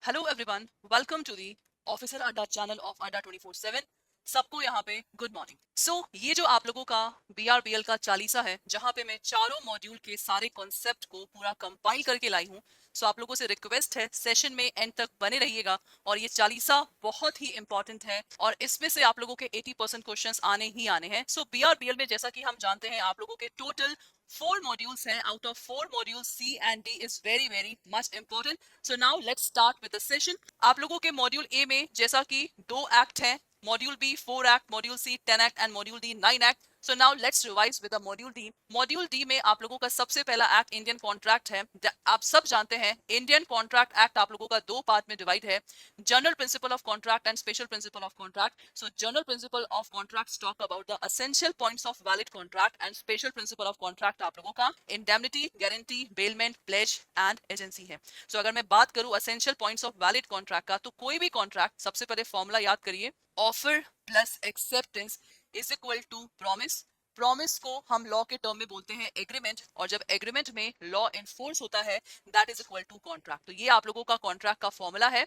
Hello everyone, welcome to the officer Adda channel of Adda 24/7। सबको यहाँ पे गुड मॉर्निंग। ये जो आप लोगों का BRBL का चालीसा है, जहाँ पे मैं चारों मॉड्यूल के सारे कॉन्सेप्ट को पूरा कंपाइल करके लाई हूँ। आप लोगों से रिक्वेस्ट है, सेशन में एंड तक बने रहिएगा। और ये चालीसा बहुत ही इंपॉर्टेंट है और इसमें से आप लोगों के 80% क्वेश्चंस आने ही आने हैं। BRBL में जैसा कि हम जानते हैं, आप लोगों के टोटल 4 मॉड्यूल्स हैं। Out of 4 modules C and D is very very much important. Now let's start with the session. आप लोगों के मॉड्यूल ए में जैसा कि 2 एक्ट हैं, module B 4 act, module C 10 act and module D 9 act. Now let's revise with the module D. Module D में आप लोगों का सबसे पहला एक्ट इंडियन कॉन्ट्रैक्ट है। आप सब जानते हैं इंडियन कॉन्ट्रैक्ट एक्ट आप लोगों का 2 पार्ट में डिवाइड है, general principle of contract and special principle of contract. General principle of contract talk about the essential points of valid contract and special principle of contract आप लोगों का indemnity, guarantee, bailment, plays and agency है। अगर मैं बात करूं essential points of valid contract का, तो कोई भी कॉन्ट्रैक्ट, सबसे पहले फॉर्मूला याद करिए, offer plus acceptance is equal to promise. Promise को हम लॉ के टर्म में बोलते हैं एग्रीमेंट, और जब एग्रीमेंट में लॉ इन्फोर्स होता है, that is equal to contract. ये आप लोगों का कॉन्ट्रैक्ट का फॉर्मूला है।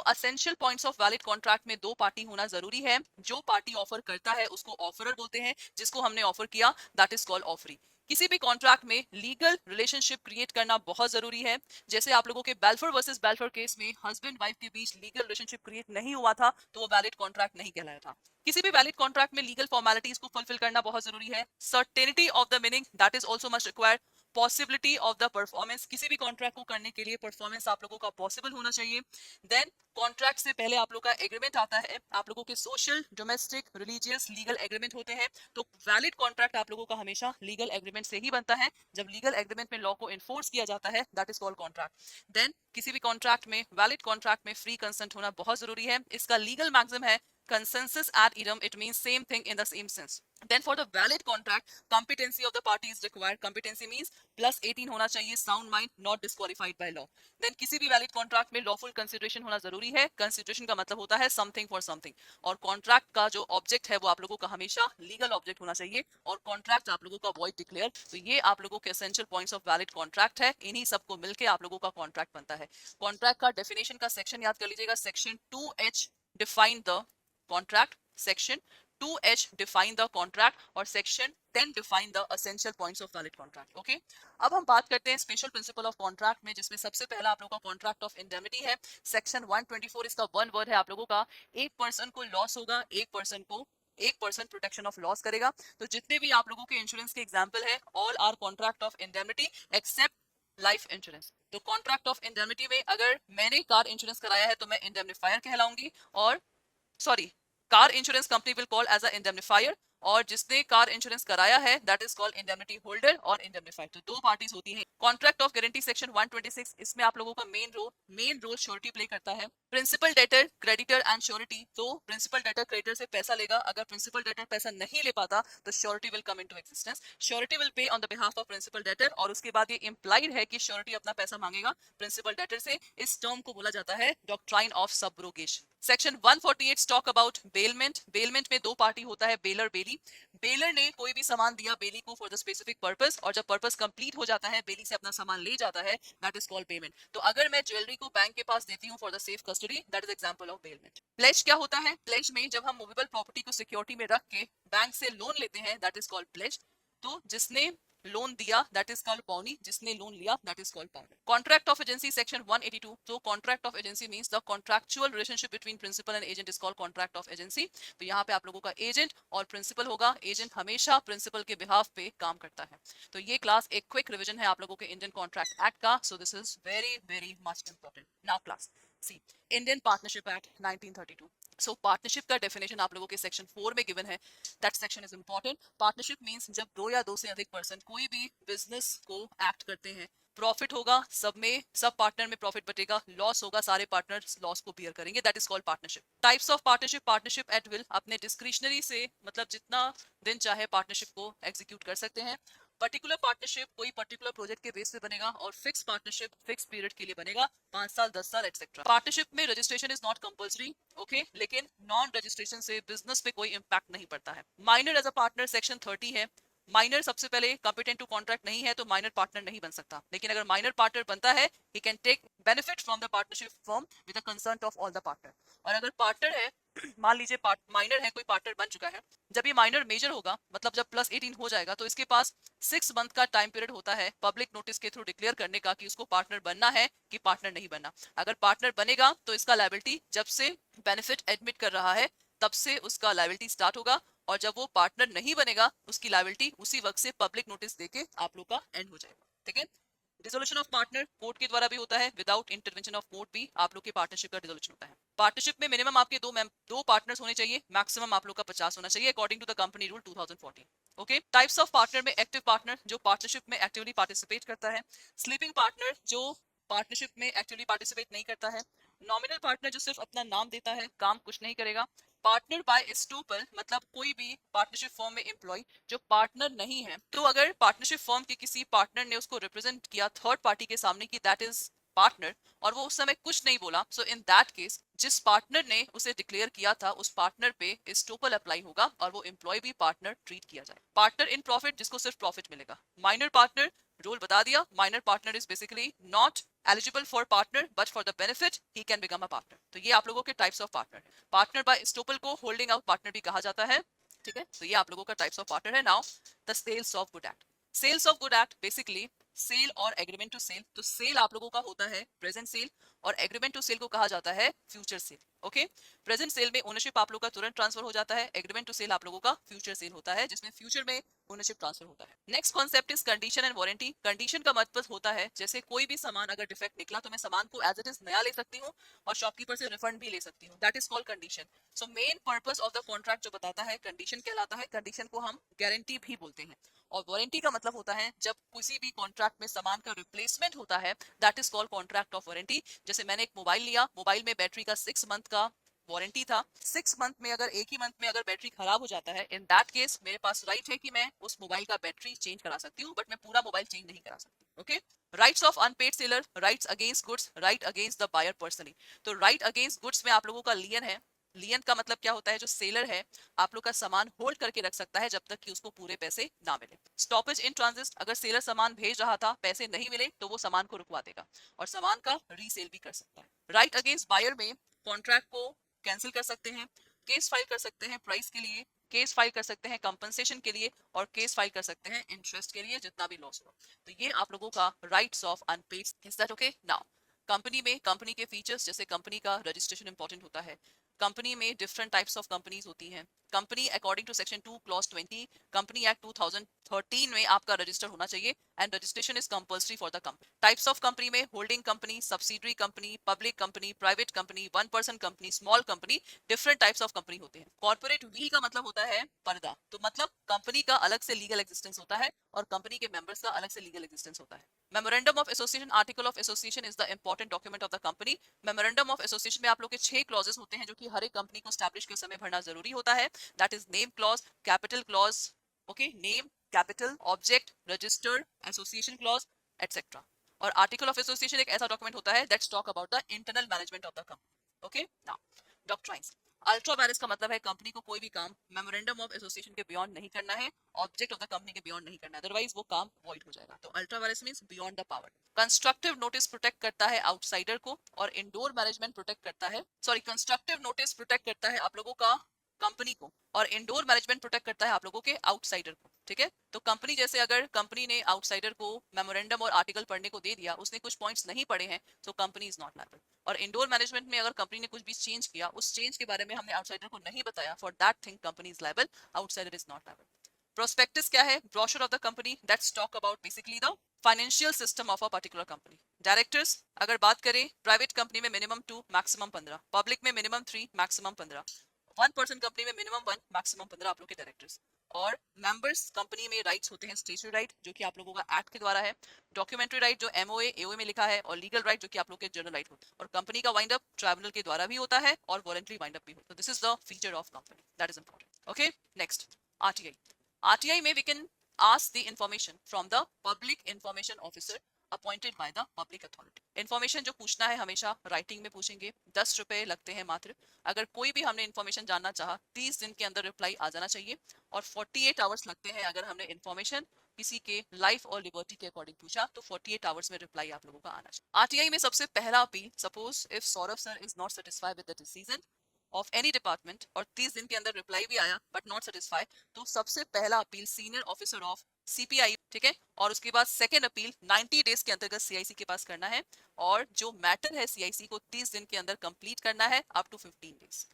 Essential points of valid contract में 2 पार्टी होना जरूरी है। जो पार्टी ऑफर करता है उसको ऑफरर बोलते हैं, जिसको हमने ऑफर किया दैट इज कॉल्ड ऑफरी। किसी भी कॉन्ट्रैक्ट में लीगल रिलेशनशिप क्रिएट करना बहुत जरूरी है। जैसे आप लोगों के बेल्फोर वर्सेस बेल्फोर केस में हस्बैंड वाइफ के बीच लीगल रिलेशनशिप क्रिएट नहीं हुआ था, तो वो वैलिड कॉन्ट्रैक्ट नहीं कहलाया था। किसी भी वैलिड कॉन्ट्रैक्ट में लीगल फॉर्मेलिटीज को फुलफिल करना बहुत जरूरी है। Certainty of the meaning that is also must required. Possibility of the performance, किसी भी कॉन्ट्रैक्ट को करने के लिए परफॉर्मेंस आप लोगों का पॉसिबल होना चाहिए। देन कॉन्ट्रैक्ट से पहले आप लोग का एग्रीमेंट आता है। आप लोगों के social, domestic, religious, legal agreement होते हैं। वैलिड कॉन्ट्रैक्ट आप लोगों का हमेशा लीगल एग्रीमेंट से ही बनता है। जब लीगल एग्रीमेंट में लॉ को इन्फोर्स किया जाता है, that is called contract. Then किसी भी कॉन्ट्रैक्ट में, वैलिड कॉन्ट्रैक्ट में फ्री कंसेंट होना बहुत जरूरी है। इसका लीगल मैक्सिम है consensus ad idem. It means same thing in the same sense. Then for the valid contract, competency of the party is required. Competency means plus 18 होना चाहिए, sound mind, not disqualified by law. Then किसी भी valid contract में lawful consideration होना जरूरी है। consideration का मतलब होता है something for something। और contract का जो object है वो आप लोगों का हमेशा legal object होना चाहिए, और contract आप लोगों का void declare। ये आप लोगों के essential points of valid contract है। इन्हीं सबको मिलके आप लोगों का contract बनता है। contract का definition का section याद कर लीजिएगा, section 2H define the contract, section 2H define the contract और section 10 define the essential points of valid contract. Okay? अब हम बात करते हैं स्पेशल प्रिंसिपल ऑफ कॉन्ट्रैक्ट में, जिसमें सबसे पहला आप लोगों का कॉन्ट्रैक्ट ऑफ इंडेमिनिटी है। सेक्शन 124 इसका वन वर्ड है आप लोगों का। एक पर्सन को लॉस होगा, एक पर्सन प्रोटेक्शन ऑफ लॉस करेगा। जितने भी आप लोगों के इंश्योरेंस के एग्जाम्पल है, all are contract of indemnity except life insurance. Contract of indemnity में अगर मैंने कार इंश्योरेंस कराया है तो मैं इंडेमनिफायर कहलाऊंगी, और sorry, car insurance company will call as a indemnifier, और जिसने कार इंश्योरेंस कराया है that is called indemnity holder और इंडेमनिफाइड। 2 पार्टीज होती हैं। कॉन्ट्रैक्ट ऑफ गारंटी सेक्शन 126, इसमें आप लोगों का मेन रोल श्योरिटी प्ले करता है। Principal debtor, creditor and surety. Principal debtor creditor से पैसा लेगा, अगर प्रिंसिपल डेटर पैसा नहीं ले पाता तो surety will come into existence. Surety will pay on the behalf of principal debtor, और उसके बाद ये इंप्लाइड है कि श्योरिटी अपना पैसा मांगेगा प्रिंसिपल डेटर से। इस टर्म को बोला जाता है doctrine of subrogation. Section 148 talk about bailment. Bailment में 2 पार्टी होता है, बेलर बेली। बेलर ने कोई भी सामान दिया बेली को फॉर द स्पेसिफिक पर्पस, और जब पर्पस कंप्लीट हो जाता है, बेली से अपना सामान ले जाता है, दैट इज कॉल्ड पेमेंट। अगर मैं ज्वेलरी को बैंक के पास देती हूँ for the safe custody, that is example of bailment. Pledge क्या होता है? प्लेज में जब हम मूवेबल प्रॉपर्टी को सिक्योरिटी में रख के बैंक से लोन लेते हैं, दैट इज कॉल्ड प्लेज। जिसने लोन दिया दैट इज कॉल्ड पॉनी, जिसने लोन लिया that is called pound. Contract of agency section 182। Contract of agency means the contractual relationship between principal and agent is called contract of agency. यहाँ पे आप लोगों का agent और principal होगा। Agent हमेशा प्रिंसिपल के बिहाफ पे काम करता है। ये क्लास एक क्विक रिवीजन है आप लोगों के इंडियन कॉन्ट्रैक्ट एक्ट का। This is very very much important. Now class C, Indian partnership act 1932। Partnership का डेफिनेशन आप लोगों के सेक्शन 4 में गिवन है। That section is important. Partnership means जब 2 या 2 से अधिक पर्सन कोई भी बिजनेस को एक्ट करते हैं, प्रॉफिट होगा सब पार्टनर में प्रॉफिट बटेगा, लॉस होगा सारे पार्टनर्स लॉस को बियर करेंगे, that is called partnership. Types of partnership, partnership at will, अपने डिस्क्रिशनरी से मतलब जितना दिन चाहे पार्टनरशिप को एग्जीक्यूट कर सकते हैं। पर्टिकुलर पार्टनरशिप कोई पर्टिकुलर प्रोजेक्ट के बेस पे बनेगा, और फिक्स पार्टनरशिप फिक्स पीरियड के लिए बनेगा, 5 साल 10 साल एक्सेट्रा। पार्टनरशिप में registration is not compulsory, okay, लेकिन नॉन रजिस्ट्रेशन से बिजनेस पे कोई इंपैक्ट नहीं पड़ता है। Minor as a partner section 30 है। माइनर सबसे पहले कॉम्पिटेंट टू कॉन्ट्रैक्ट नहीं है तो माइनर पार्टनर नहीं बन सकता, लेकिन अगर माइनर पार्टनर बनता है he can take benefit from the partnership form with the concern of all the partner. और अगर पार्टनर है, मान लीजिए माइनर है, कोई पार्टनर बन चुका है, जब ये माइनर मेजर होगा मतलब जब +18 हो जाएगा तो इसके पास 6 मंथ का टाइम पीरियड होता है पब्लिक नोटिस के थ्रू डिक्लेयर करने का कि उसको पार्टनर बनना है कि पार्टनर नहीं बनना। अगर पार्टनर बनेगा तो इसका लायबिलिटी जब से बेनिफिट एडमिट कर रहा है तब से उसका लायबिलिटी स्टार्ट होगा, और जब वो पार्टनर नहीं बनेगा उसकी लायबिलिटी उसी वक्त से पब्लिक नोटिस देके आप लोग का एंड हो जाएगा। ठीक है, डिसोल्यूशन ऑफ पार्टनर कोर्ट के द्वारा भी होता है, विदाउट इंटरवेंशन ऑफ कोर्ट भी आप लोग के पार्टनरशिप का डिसोल्यूशन होता है। पार्टनरशिप में मिनिमम आपके दो पार्टनर्स होने चाहिए, मैक्सिमम आप लोग का 50 होना चाहिए according to the company rule 2014। Okay, types of partner में एक्टिव पार्टनर जो पार्टनरशिप में एक्टिवली पार्टिसिपेट करता है, स्लीपिंग पार्टनर जो पार्टनरशिप में एक्टिवली पार्टिसिपेट नहीं करता है, नॉमिनल पार्टनर जो सिर्फ अपना नाम देता है, काम कुछ नहीं करेगा, पार्टनर बाय एस्टूपल मतलब कोई भी पार्टनरशिप फर्म में एम्प्लॉय जो पार्टनर नहीं है, तो अगर पार्टनरशिप फर्म के किसी पार्टनर ने उसको रिप्रेजेंट किया थर्ड पार्टी के सामने कि दैट इज पार्टनर और वो उस समय कुछ नहीं बोला, सो इन दैट केस जिस पार्टनर ने उसे डिक्लेयर किया था उस पार्टनर पे एस्टूपल अप्लाई होगा और वो एम्प्लॉय भी पार्टनर ट्रीट किया जाए। पार्टनर इन प्रॉफिट जिसको सिर्फ प्रॉफिट मिलेगा। माइनर पार्टनर रूल बता दिया, minor partner is basically not eligible for partner but for the benefit he can become a partner. तो ये आप लोगों के टाइप्स ऑफ पार्टनर है। पार्टनर बाय एस्टूपल को होल्डिंग आउट पार्टनर भी कहा जाता है। ठीक है, तो ये आप लोगों का टाइप्स ऑफ पार्टनर है। Now the sales of good act. Sales of good act basically sale और एग्रीमेंट टू सेल। तो सेल आप लोगों का होता है प्रेजेंट सेल और एग्रीमेंट टू सेल को कहा जाता है future sale. Okay, present sale में ओनरशिप आप लोग का तुरंत ट्रांसफर हो जाता है, एग्रीमेंट टू सेल आप लोगों का फ्यूचर सेल होता है जिसमें फ्यूचर में ओनरशिप ट्रांसफर होता है। Next concept is condition and warranty. Condition का मतलब होता है जैसे कोई भी सामान अगर डिफेक्ट निकला तो मैं सामान को एज इट इज नया ले सकती हूँ और शॉपकीपर से रिफंड भी ले सकती हूँ, that is called condition. So main purpose of the contract जो बताता है कंडीशन कहलाता है। कंडीशन को हम गारंटी भी बोलते हैं। और वारंटी का मतलब होता है जब किसी भी कॉन्ट्रैक्ट में सामान का रिप्लेसमेंट होता है, that is called contract of warranty. जैसे मैंने एक मोबाइल लिया, मोबाइल में बैटरी का 6 मंथ का वारंटी था। 6 मंथ में अगर एक ही मंथ में अगर बैटरी खराब हो जाता है, इन दैट केस मेरे पास राइट है कि मैं उस मोबाइल का बैटरी चेंज करा सकती हूँ, बट मैं पूरा मोबाइल चेंज नहीं करा सकती। Okay, rights of unpaid seller, rights against goods, right against the buyer personally. तो राइट अगेंस्ट गुड्स में आप लोगों का लियन है। लियन का मतलब क्या होता है, जो सेलर है आप लोग का सामान होल्ड करके रख सकता है जब तक कि उसको पूरे पैसे ना मिले। स्टॉपेज इन ट्रांजिट, अगर सेलर सामान भेज रहा था पैसे नहीं मिले तो वो सामान को रुकवा देगा और सामान का रीसेल भी कर सकता है। राइट अगेंस्ट बायर में कॉन्ट्रैक्ट को कैंसिल कर सकते हैं, केस फाइल कर सकते हैं प्राइस के लिए, केस फाइल कर सकते हैं कंपनसेशन के लिए और केस फाइल कर सकते हैं इंटरेस्ट के लिए जितना भी लॉस हो। तो ये आप लोगों का rights of unpaid. Is that okay? Now company में कंपनी के फीचर्स, जैसे कंपनी का रजिस्ट्रेशन इंपॉर्टेंट होता है। कंपनी में डिफरेंट टाइप्स ऑफ कंपनीज होती हैं। Company according to section 2 clause 20 company act 2013 में आपका रजिस्टर होना चाहिए and registration is compulsory for the company. Types of company में holding company, subsidiary company, public company, private company, one person company, small company, different types of company होते हैं। Corporate we'll का मतलब होता है पर्दा, तो मतलब कंपनी का अलग से लीगल एग्जिस्टेंस होता है और कंपनी के मेंबर्स का अलग से लीगल एग्जिस्टेंस होता है। Memorandum of association, article of association is the important document of the company. Memorandum of association में आप लोग के 6 क्लॉजेस होते हैं जो कि हर एक कंपनी को स्टैब्लिश के समय भरना जरूरी होता है। That is name clause, capital clause, okay, name, capital, object, register, association clause etcetera. और आर्टिकल ऑफ एसोसिएशन एक ऐसा डॉक्यूमेंट होता है that's talk about the internal management of the company. Okay, now doctrines. Ultra vires का मतलब है company को कोई भी काम मेमोरेंडम ऑफ एसोसिएशन के बियॉन्ड नहीं करना है, ऑब्जेक्ट ऑफ द कंपनी के बियॉन्ड नहीं करना है, अदरवाइज वो काम वॉइड हो जाएगा। तो ultra vires means beyond the power. Constructive notice protect करता है आउटसाइडर को और इंडोर मैनेजमेंट प्रोटेक्ट करता है, सॉरी, कंस्ट्रक्टिव नोटिस प्रोटेक्ट करता है आप लोगों का कंपनी को और इंडोर मैनेजमेंट प्रोटेक्ट करता है आप लोगों के आउटसाइडर को। ठीक है, तो कंपनी जैसे अगर कंपनी ने आउटसाइडर को मेमोरेंडम और आर्टिकल पढ़ने को दे दिया, उसने कुछ पॉइंट्स नहीं पढ़े हैं, तो कंपनी इज नॉट लायबल। और इंडोर मैनेजमेंट में अगर कंपनी ने कुछ भी चेंज किया, उस चेंज के बारे में हमने आउटसाइडर को नहीं बताया, for that thing company is liable, outsider is not liable. Prospectus क्या है? Brochure of the company that's talk about basically the financial system of a particular company. Directors अगर बात करें, प्राइवेट कंपनी में मिनिमम 2 मैक्सिमम 15, पब्लिक में minimum 3 maximum 15, one person company में minimum 1 maximum 15 आप लोग के डायरेक्टर्स। और मेंबर्स कंपनी में राइट्स होते हैं, स्टेचुटरी राइट जो कि आप लोगों का एक्ट के द्वारा है, डॉक्यूमेंट्री राइट जो एमओए एओए में लिखा है, और लीगल राइट जो कि आप लोग के जनरल राइट होते हैं। और कंपनी का वाइंड अप ट्राइब्यूनल के द्वारा भी होता है और वॉलंटरी वाइंड अप भी होता है। This is the feature of company, that is important. Okay, next RTI. RTI में we can ask the information from the public information officer appointed by the public authority. Information जो पूछना है हमेशा writing में पूछेंगे, 10 रुपए लगते हैं मात्र। अगर कोई भी हमने इन्फॉर्मेशन जानना चाहा 30 दिन के अंदर रिप्लाई आ जाना चाहिए, और 48 आवर्स लगते हैं अगर हमने इन्फॉर्मेशन किसी के लाइफ और लिबर्टी के अकॉर्डिंग पूछा तो 48 आवर्स में रिप्लाई आप लोगों का आना चाहिए। आरटीआई में सबसे पहला appeal, suppose if Saurabh sir is not satisfied with the decision of any department और 30 दिन के अंदर रिप्लाई भी आया बट नॉट सेटिस्फाइड, तो सबसे पहला appeal senior officer of CPI, ठीक है, और उसके बाद सेकेंड अपील 90 डेज के अंतर्गत सीआईसी के पास करना है, और जो मैटर है सीआईसी को 30 दिन के अंदर कंप्लीट करना है up to 15 days,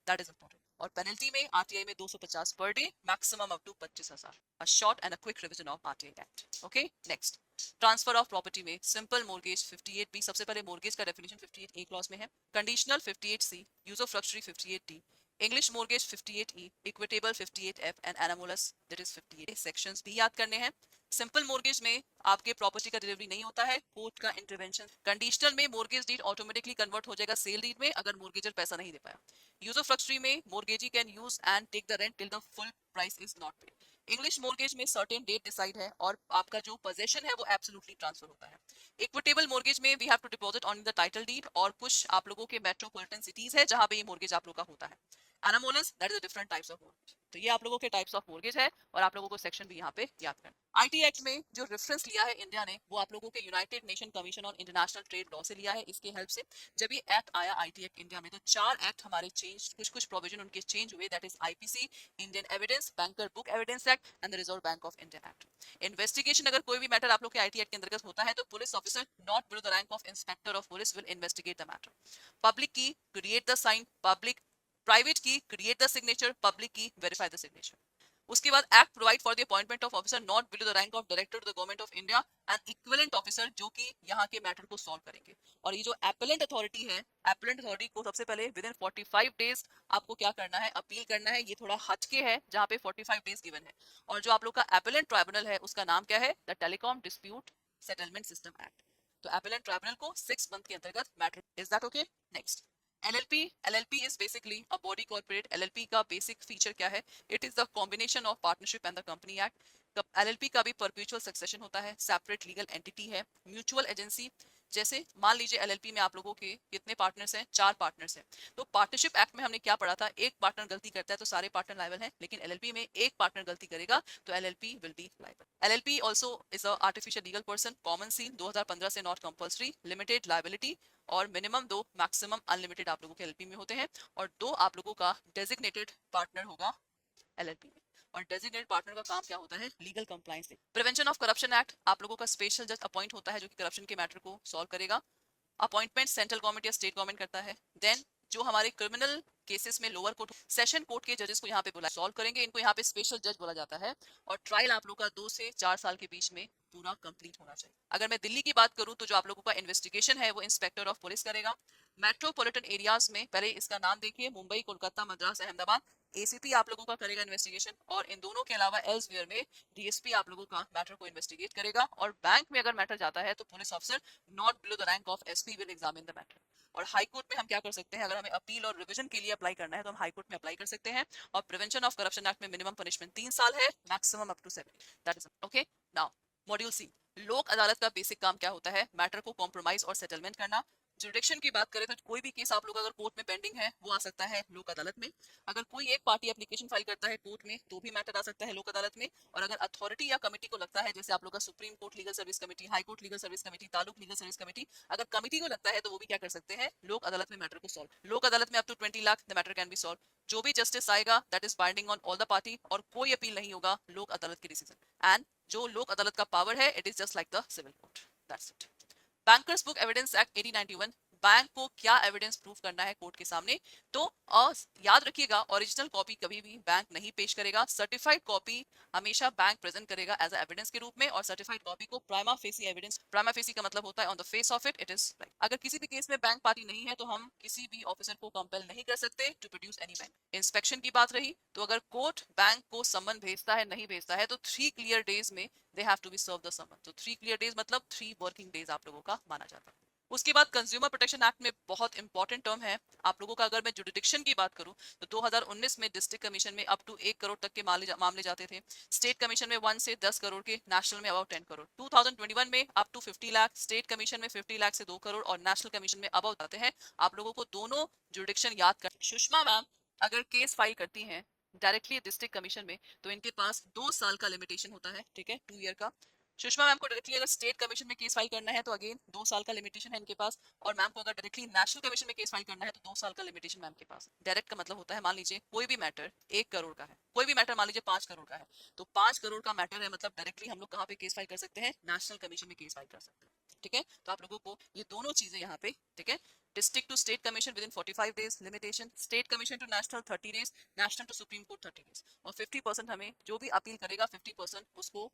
that is important. और पेनल्टी में आरटीआई में 250 per day, maximum up to 25,000। A short and a quick revision of RTI act. Okay, next, transfer of property में सिंपल मोर्गेज 58B, सबसे पहले mortgage का definition 58A clause में है, conditional 58C, use of luxury 58D, English mortgage 58E, equitable 58F and anomalous that is 58। Sections भी याद करने हैं। सिंपल मोर्गेज में आपके प्रॉपर्टी का डिलीवरी नहीं होता है, कोर्ट का इंटरवेंशन। कंडीशनल में मोर्गेज डीड ऑटोमेटिकली कन्वर्ट हो जाएगा सेल डीड में अगर मोर्गेजर पैसा नहीं दे पाया। यूज ऑफ लग्जरी में mortgagee can use and take the rent till the full price is not paid. English mortgage में सर्टेन डेट डिसाइड है और आपका जो पोजीशन है वो एब्सोल्युटली ट्रांसफर होता है। इक्विटेबल मोर्गेज में we have to deposit on the title deed, और कुछ आप लोगों के मेट्रोपॉलिटन सिटीज है जहां पे ये मोर्गेज आप लोगों का होता है। Anomalous that is different types of mortgage. तो ये आप लोगों के टाइप्स ऑफ मोर्गेज है और आप लोगों को सेक्शन भी यहाँ पे याद करना। आईटी एक्ट में जो रेफरेंस लिया है इंडिया ने वो आप लोगों के United nation commission on international trade law से लिया है। इसके हेल्प से जब ये एक्ट आया आईटी एक्ट इंडिया में तो 4 एक्ट हमारे चेंज, कुछ कुछ प्रोविजन उनके चेंज हुए, that is IPC, Indian evidence, banker book evidence act and the reserve bank of India act. Investigation, अगर कोई भी मैटर आप लोग के आईटी एक्ट के अंतर्गत होता है तो police officer not below the rank of inspector of police will investigate the matter. Public key create the sign, public private key create the signature, public key verify the signature. उसके बाद act provide for the appointment of officer not below the rank of director to the government of India and equivalent officer जो कि यहाँ के matter को solve करेंगे। और ये जो एपेलेंट अथॉरिटी है, एपेलेंट अथॉरिटी को सबसे पहले विद इन 45 डेज आपको क्या करना है, अपील करना है। ये थोड़ा हटके है जहाँ पे 45 डेज गिवन है। और जो आप लोग का एपेलेंट ट्राइब्यूनल है उसका नाम क्या है, the telecom dispute settlement system act. तो एपेलेंट ट्राइब्यूनल को 6 मंथ के अंतर्गत matter, is that okay. Next, LLP, LLP is basically a body corporate। LLP का बेसिक फीचर क्या है, it is the combination of partnership and the company act. LLP का भी perpetual succession होता है, सेपरेट लीगल एंटिटी है, mutual agency. जैसे मान लीजिए LLP में आप लोगों के कितने पार्टनर्स हैं, 4 पार्टनर्स हैं, तो पार्टनरशिप एक्ट में हमने क्या पढ़ा था, एक पार्टनर गलती करता है तो सारे पार्टनर लायबल हैं, लेकिन LLP में एक पार्टनर गलती करेगा तो LLP will be liable. LLP also is a artificial legal person, common seal 2015 से नॉट कंपल्सरी, लिमिटेड लायबिलिटी, और मिनिमम 2 मैक्सिमम अनलिमिटेड आप लोगों के एलपी में होते हैं। और 2 आप लोगों का डेजिग्नेटेड पार्टनर होगा एलएलपी में। और डेजिग्नेटेड पार्टनर का काम क्या होता है, legal compliance. Prevention of corruption act, आप लोगों का स्पेशल जज अपॉइंट होता है जो कि करप्शन के मैटर को सॉल्व करेगा। अपॉइंटमेंट सेंट्रल गवर्नमेंट या स्टेट गवर्नमेंट करता है। देन जो हमारे क्रिमिनल केसेस में लोअर कोर्ट, सेशन कोर्ट के जजेस को यहाँ पे बुला सॉल्व करेंगे, इनको यहाँ पे स्पेशल जज बोला जाता है। और ट्रायल आप लोग का 2 से 4 साल के बीच में पूरा कंप्लीट होना चाहिए। अगर मैं दिल्ली की बात करूं तो जो आप लोगों का इन्वेस्टिगेशन है वो इंस्पेक्टर ऑफ पुलिस करेगा। मेट्रोपॉलिटन एरियाज में पहले इसका नाम देखिए, मुंबई, कोलकाता, मद्रास, अहमदाबाद, एसीपी आप लोगों का करेगा इन्वेस्टिगेशन। और इन दोनों के अलावा एल्सवेयर में डीएसपी आप लोगों का मैटर को इन्वेस्टिगेट करेगा। और बैंक में अगर मैटर जाता है तो police officer not below the rank of SP will examine the matter. और हाई कोर्ट में हम क्या कर सकते हैं, अगर हमें अपील और रिवीजन के लिए अप्लाई करना है तो हम हाई कोर्ट में अप्लाई कर सकते हैं। और प्रिवेंशन ऑफ करप्शन एक्ट में मिनिमम पनिशमेंट 3 साल है, maximum up to 7, that is okay. Now module C, Lok Adalat का बेसिक काम क्या होता है, मैटर को कॉम्प्रोमाइज और सेटलमेंट करना। जुडिक्शन की बात करें तो कोई भी केस आप लोग अगर कोर्ट में पेंडिंग है वो आ सकता है लोक अदालत में। अगर कोई एक पार्टी एप्लीकेशन फाइल करता है कोर्ट में तो भी मैटर आ सकता है लोक अदालत में। और अगर अथॉरिटी या कमिटी को लगता है, जैसे आप लोग का supreme court legal service committee, high court legal service committee, taluk legal service committee, अगर कमिटी को लगता है तो वो भी क्या कर सकते हैं, लोक अदालत में मैटर को सॉल्व। लोक अदालत में up to 20 lakh the matter can be solve. जो भी जस्टिस आएगा that is binding on all the party, और कोई अपील नहीं होगा लोक अदालत के डिसीजन। एंड जो लोक अदालत का पावर है it is just like the civil court, that's it. Bankers book evidence act 1891, bank को क्या एविडेंस प्रूफ करना है कोर्ट के सामने, तो याद रखिएगा ओरिजिनल कॉपी कभी भी बैंक नहीं पेश करेगा, सर्टिफाइड कॉपी हमेशा बैंक प्रेजेंट करेगा एज एविडेंस के रूप में। और सर्टिफाइड कॉपी को prima facie evidence, prima facie का मतलब होता है on the face of it is right. अगर किसी भी केस में बैंक पार्टी नहीं है तो हम किसी भी ऑफिसर को कंपेल नहीं कर सकते to produce any bank. Inspection की बात रही तो अगर कोर्ट बैंक को समन भेजता है, नहीं भेजता है, तो 3 क्लियर डेज में they have to be serve the summon. तो 3 क्लियर डेज मतलब 3 वर्किंग डेज आप लोगों का माना जाता है। उसके बाद कंज्यूमर प्रोटेक्शन एक्ट में बहुत इंपॉर्टेंट टर्म है आप लोगों का, अगर मैं जुडिडिक्शन की बात करूं तो 2019 में डिस्ट्रिक्ट कमीशन में अप टू 1 करोड़ तक के मामले जाते थे, स्टेट कमीशन में 1 से 10 करोड़ के, नेशनल में अबाउट 10 करोड़। 2021 में up to 50 lakh, state commission में 50 लाख से 2 करोड़ और नेशनल कमीशन में अबाउट जाते हैं। आप लोगों को दोनों जुडिडिक्शन याद कर। सुषमा मैम अगर केस फाइल करती हैं डायरेक्टली डिस्ट्रिक्ट कमीशन में तो इनके पास 2 साल का लिमिटेशन होता है, ठीक है, 2 ईयर का। सुषमा मैम को डायरेक्टली अगर स्टेट कमीशन में केस फाइल करना है तो अगेन 2 साल का लिमिटेशन है इनके पास, और मैम को अगर डायरेक्टली नेशनल कमीशन में केस फाइल करना है तो 2 साल का लिमिटेशन मैम के पास। डायरेक्ट का मतलब होता है, मान लीजिए कोई भी मैटर 1 करोड़ का है, कोई भी मैटर मान लीजिए 5 करोड़ का है, तो 5 करोड़ का मैटर है, मतलब डायरेक्टली हम लोग कहाँ पे केस फाइल कर सकते हैं, नेशनल कमीशन में केस फाइल कर सकते हैं, ठीक है। तो आप लोगों को ये दोनों चीजें यहाँ पे, ठीक है, district to state commission within 45 days limitation, state commission to national 30 days, national to supreme court 30 days, और 50% हमें जो भी अपील करेगा 50% उसको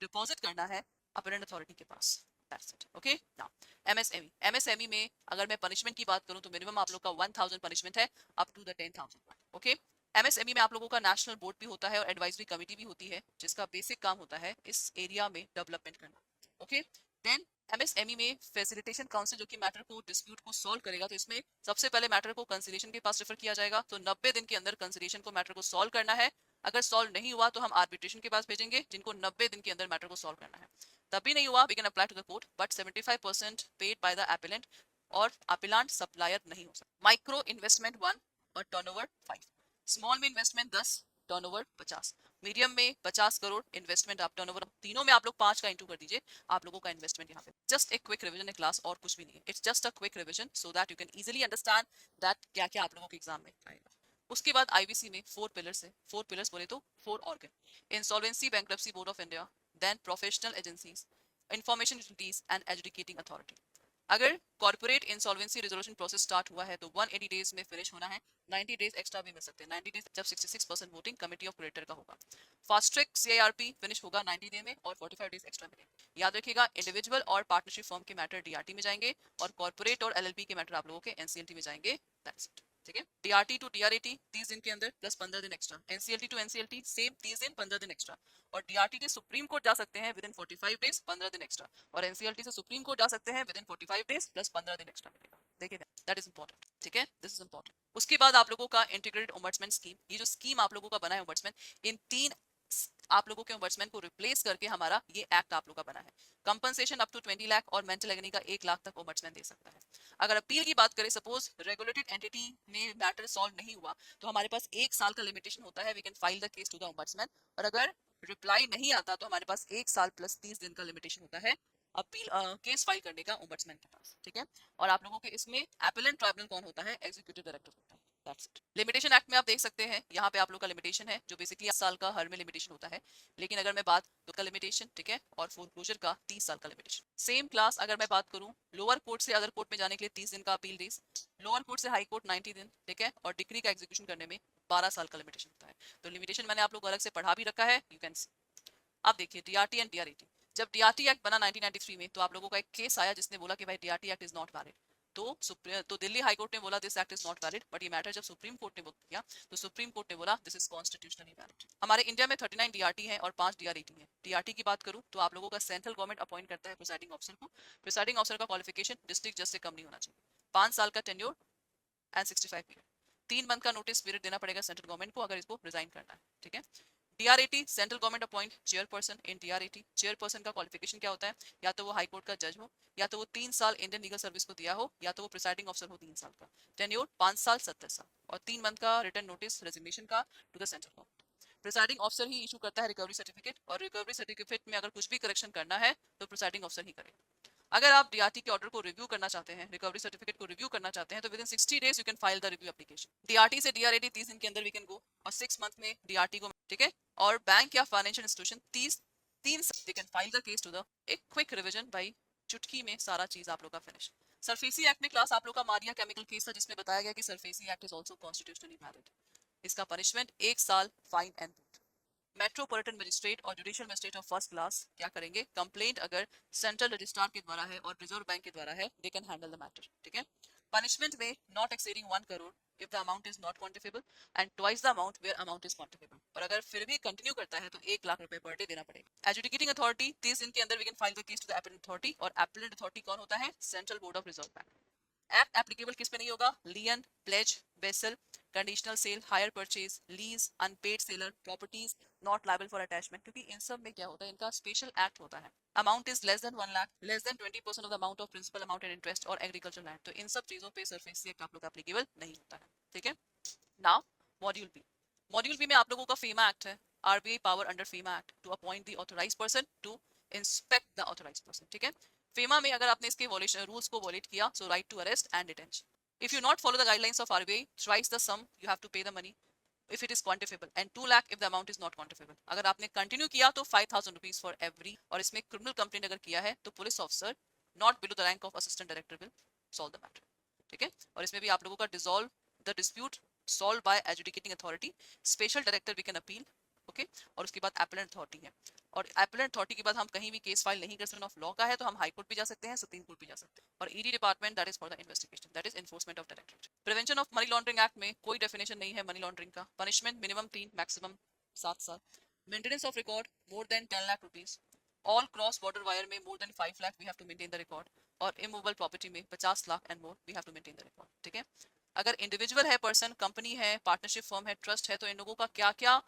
डिपॉजिट करना है अपरेंट अथॉरिटी के पास। That's it. Okay? Now, MSME. MSME में अगर मैं पनिशमेंट की बात करूं तो मिनिमम आप लोग का 1000 पनिशमेंट है up to the 10,000। Okay, MSME में आप लोगों का नेशनल बोर्ड भी होता है और एडवाइजरी कमेटी भी होती है जिसका बेसिक काम होता है इस एरिया में डेवलपमेंट करना। ओके, देन MSME में फैसिलिटेशन काउंसिल जो कि मैटर को, डिस्प्यूट को सॉल्व करेगा, तो इसमें सबसे पहले मैटर को कंसिलिएशन के पास रेफर किया जाएगा, तो 90 दिन के अंदर कंसिलिएशन को, मैटर को सॉल्व करना है। अगर सॉल्व नहीं हुआ तो हम आर्बिट्रेशन के पास भेजेंगे जिनको 90 दिन के अंदर मैटर को सॉल्व करना है। तभी नहीं हुआ we can apply to the court, but 75% paid by the appellant, और अपिलांट सप्लायर नहीं हो सकता। माइक्रो इन्वेस्टमेंट 1 और टर्नओवर 5, स्मॉल में इन्वेस्टमेंट 10, टर्नओवर 50, मीडियम में 50 करोड़ इन्वेस्टमेंट, आप टर्नओवर तीनों में आप लोग 5 का इंटू कर दीजिए, आप लोगों का इन्वेस्टमेंट यहाँ पे। जस्ट एक क्विक रिवीजन है क्लास, और कुछ भी नहीं है, it's just a quick revision so that you can easily understand that क्या क्या आप लोगों के एग्जाम में आएगा। उसके बाद आईबीसी में 4 पिलर्स है, 4 पिलर्स बोले तो 4 organ, insolvency bankruptcy board of India, then professional agencies, information utilities and adjudicating authority. अगर corporate insolvency resolution process start हुआ है तो 180 डेज में फिनिश होना है, 90 डेज एक्स्ट्रा भी मिल सकते हैं, 90 डेज जब 66% वोटिंग कमेटी ऑफ क्रेडिटर का होगा। फास्ट ट्रैक सीआईआरपी फिनिश होगा 90 डे में और 45 डेज एक्स्ट्रा मिलेंगे। याद रखिएगा, इंडिविजुअल और पार्टनरशिप फर्म के मैटर डीआरटी में जाएंगे और कॉर्पोरेट और एलएलपी के मैटर आप लोगों के एनसीएलटी में जाएंगे। दैट्स इट, ठीक है। डीआरटी टू डीआरएटी 30 दिन के अंदर प्लस 15 दिन extra, NCLT to NCLT same 30 दिन 15 दिन एक्स्ट्रा, और डीआरटी से सुप्रीम कोर्ट जा सकते हैं विद इन 45 डेज 15 दिन एक्स्ट्रा, और एनसीएलटी से सुप्रीम कोर्ट जा सकते हैं विद इन 45 डेज प्लस 15 दिन एक्स्ट्रा मिलेगा। देखिए दैट इज इंपॉर्टेंट, ठीक है, दिस इज इंपॉर्टेंट। उसके बाद आप लोगों का इंटीग्रेटेड ओम्बड्समैन स्कीम, ये जो स्कीम आप लोगों का बना है ओम्बड्समैन, इन 3 आप लोगों के ओम्बड्समैन को रिप्लेस करके हमारा ये एक्ट आप लोगों का बना है। कंपनसेशन अप टू 20 लाख और मेंटल एगनी का 1 लाख तक ओम्बड्समैन दे सकता है। अगर अपील की बात करें, सपोज रेगुलेटेड एंटिटी में मैटर सॉल्व नहीं हुआ तो हमारे पास 1 साल का लिमिटेशन होता है, we can file the case to the ombudsman, और अगर रिप्लाई नहीं आता तो हमारे पास 1 साल प्लस 30 दिन का लिमिटेशन होता है अपील केस फाइल करने का ओम्बड्समैन के पास, ठीक है। और आप लोगों के इसमें एपेलेंट ट्राइब्यूनल कौन होता है, एग्जीक्यूटिव डायरेक्टर होता है। That's it. लिमिटेशन एक्ट में आप देख सकते हैं यहाँ पे आप लोग का लिमिटेशन है जो बेसिकली 7 साल का हर में लिमिटेशन होता है, लेकिन अगर मैं बात तो का लिमिटेशन, ठीक है, और फोरक्लोजर का 30 साल का लिमिटेशन। सेम क्लास अगर मैं बात करूँ, लोअर कोर्ट से अदर कोर्ट में जाने के लिए 30 दिन का अपील डेज, लोअर कोर्ट से हाई कोर्ट 90 दिन, ठीक है, और डिग्री का एग्जीक्यूशन करने में 12 साल का लिमिटेशन होता है। तो लिमिटेशन मैंने आप लोग अलग से पढ़ा भी रखा है, यू कैन सी। अब देखिए डीआरटी एंड डीआरएटी, जब डीआरटी एक्ट बना 1993 में तो आप लोगों का एक केस आया जिसने बोला कि भाई DRT act is not valid, तो दिल्ली हाई कोर्ट ने बोला this act is not valid, but ये मैटर जब सुप्रीम कोर्ट ने बुक किया तो सुप्रीम कोर्ट ने बोला दिस इज कॉन्स्टिट्यूशनली वैलिड। हमारे इंडिया में 39 डीआरटी है और 5 डीआरएटी है। डीआरटी की बात करूं तो आप लोगों का सेंट्रल गवर्नमेंट अपॉइंट करता है प्रिसाइडिंग ऑफिसर को। प्रिसाइडिंग ऑफिसर का क्वालिफिकेशन डिस्ट्रिक्ट जज से कम नहीं होना चाहिए, 5 साल का टेन्योर एंड 65 पीरियड, 3 मंथ का नोटिस पीरियड देना पड़ेगा सेंट्रल गवर्नमेंट को अगर इसको रिजाइन करना है, ठीक है। डीआरएटी सेंट्रल गवर्नमेंट अपॉइंट चेयरपर्सन इन डीआरएटी, चेयरपर्सन का क्वालिफिकेशन क्या होता है, या तो वो हाई कोर्ट का जज हो, या तो वो 3 साल इंडियन लीगल सर्विस को दिया हो, या तो वो प्रिसाइडिंग ऑफिसर हो 3 साल का, टेन्योर 5 साल 70 साल, और 3 मंथ का रिटर्न नोटिस रेजिग्नेशन का to the central government. Presiding officer ही इशू करता है रिकवरी सर्टिफिकेट, और रिकवरी सर्टिफिकेट में अगर कुछ भी करेक्शन करना है तो प्रिसाइडिंग ऑफिसर ही करेगा। अगर आप डीआरटी के ऑर्डर को रिव्यू करना चाहते हैं, रिकवरी सर्टिफिकेट को रिव्यू करना चाहते हैं, तो with in 60 days you can file the review application. DRT से डीआरएटी 30 दिन के अंदर वी कैन गो, और 6 मंथ में डीआरटी को, ठीक है। और बैंक या financial institution 3 they can file the case to the. एक क्विक रिवीजन भाई, चुटकी में सारा चीज आप लोग का फिनिश। सरफेसी एक्ट में क्लास आप लोग का मारिया केमिकल केस था जिसमें बताया गया कि SARFAESI act is also constitutionally valid. इसका पनिशमेंट 1 साल fine and both. Metropolitan magistrate और judicial magistrate of first class क्या करेंगे, कंप्लेंट अगर सेंट्रल रजिस्ट्रार के द्वारा है और रिजर्व बैंक के द्वारा है, they can handle the matter, ठीक है। पनिशमेंट में not exceeding 1 crore if the amount is not quantifiable and twice the amount where amount is quantifiable. और अगर फिर भी कंटिन्यू करता है तो 1 लाख रुपए पर डे देना पड़ेगा. एजुडिकेटिंग अथॉरिटी 30 दिन के अंदर we can file the case to the appellant authority. और एपेलेंट अथॉरिटी कौन होता है? Central board of reserve bank. Act applicable किस पे नहीं होगा? Lien, pledge, vessel, conditional sale, hire purchase, lease, unpaid seller, properties not liable for attachment. क्योंकि इन सब में क्या होता है, इनका स्पेशल एक्ट होता है. Amount is less than 1 lakh, less than 20% of the amount of principal amount and interest और एग्रीकल्चर लैंड. तो इन सब चीजों पे सरफेसी एक्ट आप लोग एप्लीकेबल नहीं होता है. ठीक है. Now module B. Module B में आप लोगों का फीमा एक्ट है. RBI power under FEMA act to appoint the authorised person to inspect the authorised person. ठीक है. फीमा में अगर आपने इसके रूल्स को वॉलेट किया, so right to arrest and detention. If you not follow the guidelines of RBI, thrice the sum you have to pay the money if it is quantifiable and 2 lakh if the amount is not quantifiable. अगर आपने continue किया तो 5,000 rupees for every. और इसमें criminal complaint अगर किया है तो police officer not below the rank of assistant director will solve the matter. ठीक है. और इसमें भी आप लोगों का dissolve the dispute solve by adjudicating authority, special director we can appeal. Okay. और उसके बाद एपेलेंट अथॉरिटी है. और एपेलेंट अथॉरिटी के बाद हम कहीं भी केस फाइल नहीं कर सकते. ऑफ लॉ का है तो हम हाई कोर्ट भी जा सकते हैं, सुप्रीम कोर्ट भी जा सकते हैं. और ED department that is for the investigation, that is enforcement of directorate. Prevention of money laundering act में कोई डेफिनेशन नहीं है मनी लॉन्ड्रिंग का. पनिशमेंट मिनिमम 3, मैक्सिमम 7 साल. Maintenance of record more than 10 lakh rupees. All cross border wire में more than 5 lakh we have to maintain the record. और immovable property में 50 lakh and more we have to maintain the record. ठीक है. अगर individual है person, company है, partnership firm है, trust है, तो इन लोगों का क्या क्या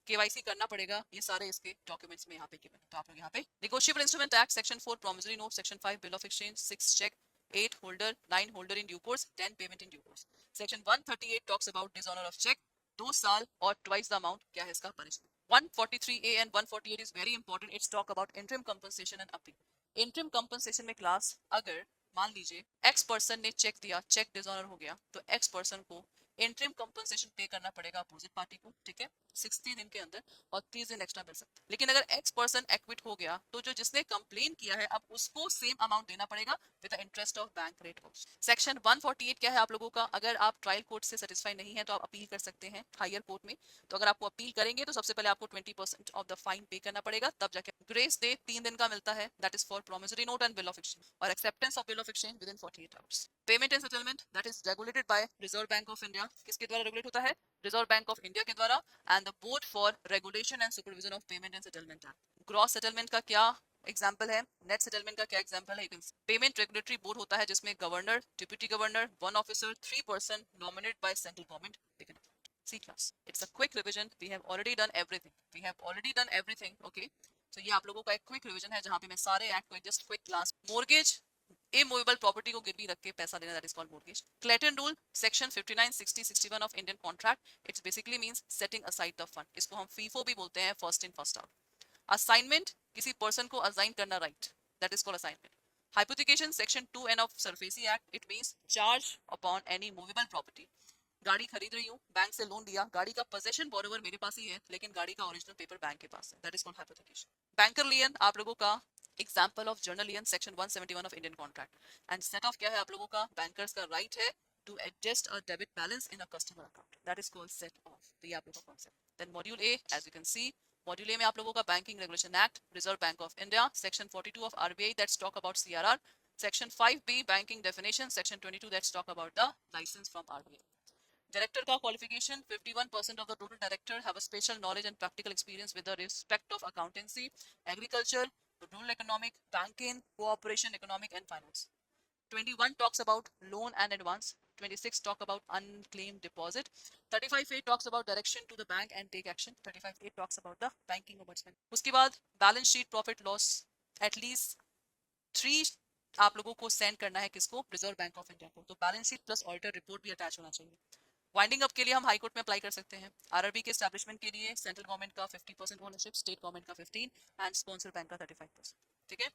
केवाईसी करना पड़ेगा, ये सारे इसके डॉक्यूमेंट्स में यहाँ पे गिवन है. तो आप लोग यहाँ पे negotiable instrument act section 4 promissory note, section 5 bill of exchange, 6 cheque, 8 holder, 9 holder in due course, 10 payment in due course. Section 138 talks about dishonour of cheque, 2 साल और ट्वाइस द अमाउंट. क्या है इसका punishment? 143A and 148 is very important. It's talk about interim compensation and appeal. Interim compensation में class, अगर मान लीजिए x person ने चेक दिया, चेक डिसऑनर हो गया, तो एक्स पर्सन को इंटरिम कंपनसेशन पे करना पड़ेगा अपोजिट पार्टी को. ठीक है. 60 दिन के अंदर और 30 दिन एक्स्ट्रा मिल सकता है. लेकिन अगर एक्स पर्सन एक्विट हो गया तो जो जिसने कंप्लेन किया है अब उसको सेम अमाउंट देना पड़ेगा with the interest of bank rate also. Section 148 क्या है आप लोगों का? अगर आप ट्रायल कोर्ट से सेटिस्फाई नहीं है तो आप अपील कर सकते हैं हायर कोर्ट में. तो अगर आपको अपील करेंगे तो सबसे पहले आपको 20% ऑफ द फाइन पे करना पड़ेगा, तब जाके ग्रेस डे 3 दिन का मिलता है, that is for promissory note and bill of exchange, और acceptance of bill of exchange within 48 hours. Payment and settlement that is regulated by reserve bank of India. किसके द्वारा रेगुलेट होता है? Reserve bank of India के द्वारा. And the board for regulation and supervision of payment and settlement act. Gross settlement का क्या example है, net settlement का क्या एग्जाम्पल है? पेमेंट रेगुलेटरी बोर्ड होता है जिसमें governor, deputy governor, 1 officer, 3 person nominated by central government. C class. It's a quick revision. We have already done everything. We have already done everything. Okay. So ये आप लोगों का एक quick revision है जहाँ पे मैं सारे एक्ट को just quick class. Mortgage, immovable property को गिरवी रख के पैसा देना, that is called mortgage. Clayton rule section 59, 60, 61 of Indian contract. It's basically means setting aside the fund. इसको हम फीफो भी बोलते हैं, first in first out. Assignment, किसी पर्सन को असाइन करना right, that is called assignment. Hypothecation section 2N of SARFAESI act. It means charge upon any movable property. गाड़ी खरीद रही हूँ, बैंक से लोन दिया, गाड़ी का पोजेशन बोरोवर मेरे पास ही है लेकिन गाड़ी का ओरिजिनल पेपर बैंक के पास है, that is called hypothecation. Banker lien आप लोगों का example of general lien section 171 ऑफ Indian contract. And set off क्या है आप लोगों का? बैंकर्स का राइट है to adjust a debit balance in a customer account, that is called set off. तो ये आप लोगों का concept. Then module A, as you can see, module A में आप लोगों का banking regulation act, reserve bank of India, section 42 of RBI that's talk about CRR, section 5B banking definition, section 22 that's talk about the licence from RBI. Director का qualification, 51% of the total director have a special knowledge and practical experience with the respect of accountancy, agriculture, rural economic, banking, cooperation economic and finance. 21 talks about loan and advance. 26 talk about unclaimed deposit. 35A talks about direction to the bank and take action. 35A talks about the banking ombudsman. उसके बाद balance sheet, profit loss, at least 3 आप लोगों को send करना है किसको? Reserve bank of India को. तो balance sheet plus auditor report भी अटैच होना चाहिए. वाइंडिंग अप के लिए हम हाई कोर्ट में अप्लाई कर सकते हैं. आरआरबी के एस्टैब्लिशमेंट के लिए सेंट्रल गवर्नमेंट का 50% ओनरशिप, स्टेट गवर्नमेंट का 15 एंड स्पॉन्सर बैंक का 35%. ठीक है.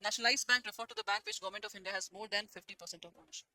Nationalised bank refer to the bank which government of India has more than 50% of ownership.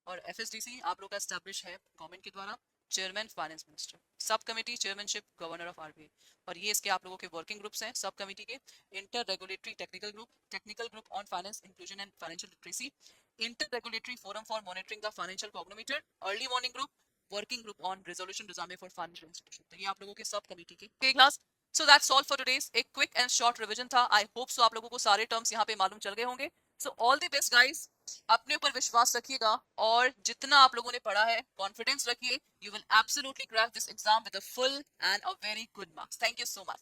और एफएसडीसी आप लोग का एस्टैब्लिश है गवर्नमेंट के द्वारा. Chairman finance minister. Sub committee chairmanship governor of RBI. और ये इसके आप लोगों के वर्किंग ग्रुप्स हैं सब कमेटी के. Inter regulatory technical group, technical group on finance inclusion and financial literacy, inter regulatory forum for monitoring the financial कॉग्नोमीटर, early warning group, working group on resolution regime for financial institution. तो ये आप लोगों के सब committee के class. So that's all for today's. एक quick and short revision था. आई होप सो आप लोगों को सारे टर्म्स यहाँ पे मालूम चल गए होंगे. So all the best guys, अपने ऊपर विश्वास रखिएगा और जितना आप लोगों ने पढ़ा है कॉन्फिडेंस रखिए, you will absolutely crack this exam with a full and a very good marks. Thank you so much.